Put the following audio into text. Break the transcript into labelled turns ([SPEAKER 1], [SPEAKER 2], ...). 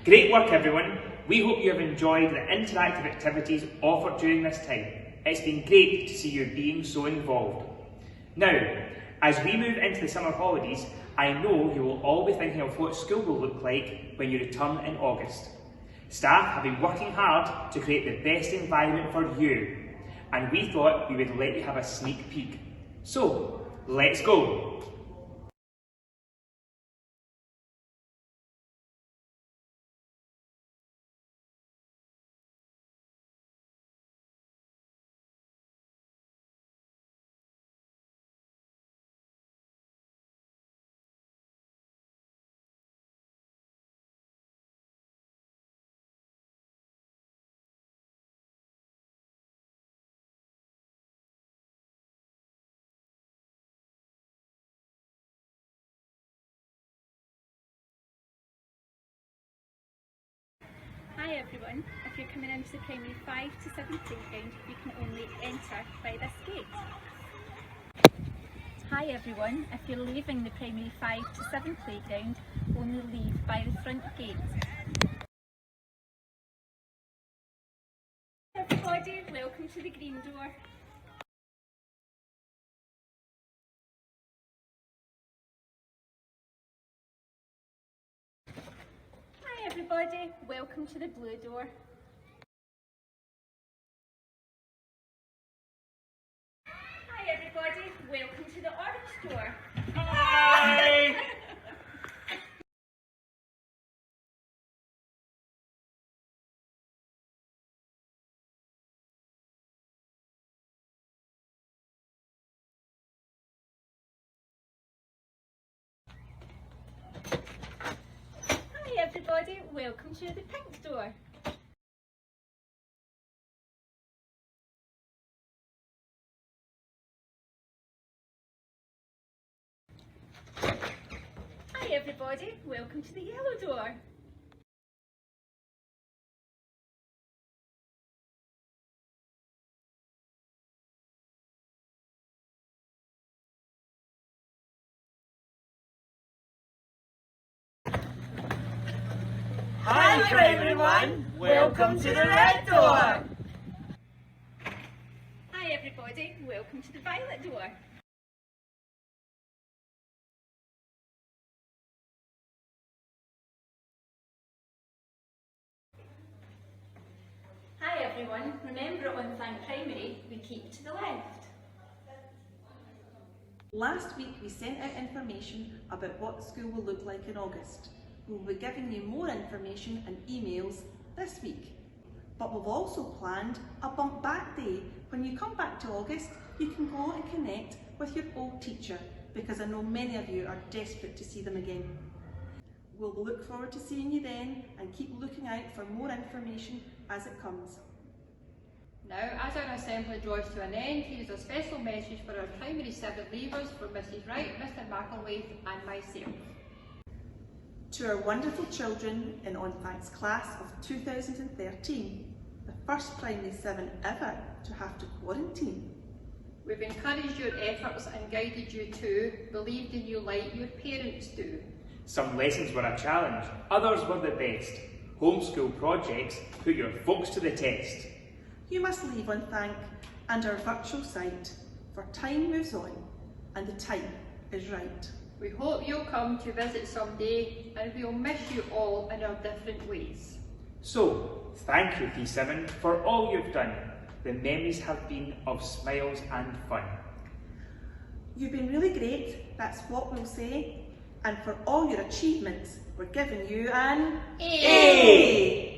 [SPEAKER 1] Great work everyone. We hope you have enjoyed the interactive activities offered during this time. It's been great to see you being so involved. Now, as we move into the summer holidays, I know you will all be thinking of what school will look like when you return in August. Staff have been working hard to create the best environment for you, and we thought we would let you have a sneak peek. So, let's go!
[SPEAKER 2] Hi everyone, if you're coming into the primary 5 to 7 playground, you can only enter by this gate. Hi everyone, if you're leaving the primary 5 to 7 playground, only leave by the front gate. Hi everybody, welcome to the green door. Hi everybody, welcome to the blue door. Hi everybody, welcome to the orange door.
[SPEAKER 1] Hi!
[SPEAKER 2] Hi everybody, welcome to the pink door. Hi everybody, welcome to the yellow door.
[SPEAKER 3] Hi everyone, welcome to the red door.
[SPEAKER 2] Hi everybody, welcome to the violet door. Hi everyone, remember at Onthank Primary, we keep to the left.
[SPEAKER 3] Last week we sent out information about what school will look like in August. We'll be giving you more information and emails this week. But we've also planned a bump back day. When you come back to August, you can go and connect with your old teacher, because I know many of you are desperate to see them again. We'll look forward to seeing you then, and keep looking out for more information as it comes.
[SPEAKER 4] Now, as our assembly draws to an end, here is a special message for our primary 7 leavers from Mrs Wright, Mr McElwaith and myself.
[SPEAKER 3] To our wonderful children in Onthank's class of 2013, the first primary 7 ever to have to quarantine.
[SPEAKER 4] We've encouraged your efforts and guided you to believe in you like your parents do.
[SPEAKER 1] Some lessons were a challenge, others were the best. Homeschool projects put your folks to the test.
[SPEAKER 3] You must leave Onthank and our virtual site, for time moves on and the time is right.
[SPEAKER 4] We hope you'll come to visit someday, and we'll miss you all in our different ways.
[SPEAKER 1] So, thank you P7 for all you've done. The memories have been of smiles and fun.
[SPEAKER 3] You've been really great, that's what we'll say. And for all your achievements, we're giving you an A!